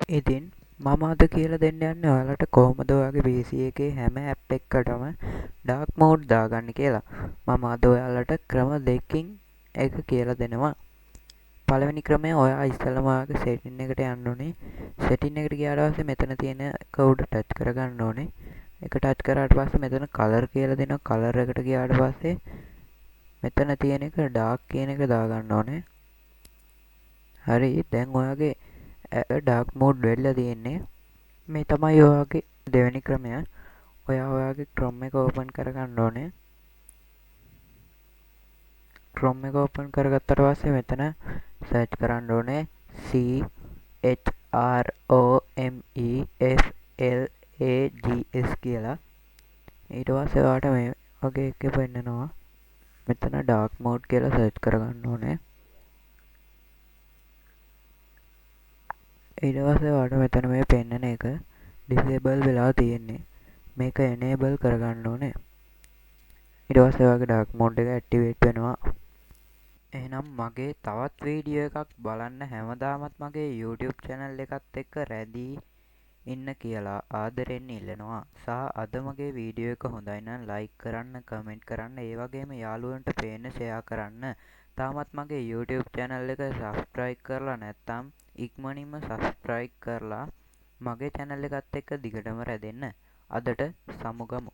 ඉතින් මම අද කියලා දෙන්න යන්නේ ඔයාලට කොහොමද ඔයාගේ PC එකේ හැම ඇප් එකකටම ඩාර්ක් මෝඩ් දාගන්න කියලා. මම අද ඔයාලට ක්‍රම දෙකකින් එක කියලා දෙනවා. පළවෙනි ක්‍රමය ඔයා ඉස්සෙල්ලාම ඔයාගේ සෙටින් එකට යන්න ඕනේ. සෙටින් එකට ගියාට පස්සේ මෙතන තියෙන එක උඩ ටච් කරගන්න ඕනේ. ඒක ටච් කරාට පස්සේ මෙතන කලර් කියලා දෙනවා. කලර් එකට ගියාට පස්සේ මෙතන තියෙන එක ඩාර්ක් කියන එක දාගන්න ඕනේ. හරි දැන් ඔයාගේ ඩාර්ක් මෝඩ් වෙලා තියෙන්නේ. මේ තමයි ඔයාගේ දෙවෙනි ක්‍රමය. ඔයාගේ Chrome එක ඕපන් කරගන්න ඕනේ. Chrome එක ඕපන් කරගත්තට පස්සේ මෙතන සර්ච් කරන්න ඕනේ CHROMEFLAGS කියලා. ඊට පස්සේ ඔයාට මේ වගේ එකක් පෙන්නනවා. මෙතන ඩාර්ක් මෝඩ් කියලා සර්ච් කරගන්න ඕනේ. ඊට පස්සේ ඔයාට මෙතන මේ පෙන්නන එක ඩිසේබල් වෙලා තියෙන්නේ. මේක එනේබල් කරගන්න ඕනේ. ඊට පස්සේ ඔයාගේ ඩාර්ක් මෝඩ් එක ඇක්ටිවේට් වෙනවා. එහෙනම් මගේ තවත් වීඩියෝ එකක් බලන්න හැමදාමත් මගේ YouTube channel එකත් එක්ක රැඳී ඉන්න කියලා ආදරෙන් ඉල්ලනවා. සහ අද මගේ වීඩියෝ එක හොඳයි නම් like කරන්න, comment කරන්න, ඒ වගේම යාළුවන්ට පේන්න share කරන්න. තාමත් මගේ YouTube channel එක subscribe කරලා නැත්නම් ඉක්මනින්ම subscribe කරලා මගේ channel එකත් එක්ක දිගටම රැඳෙන්න. අදට සමුගමු.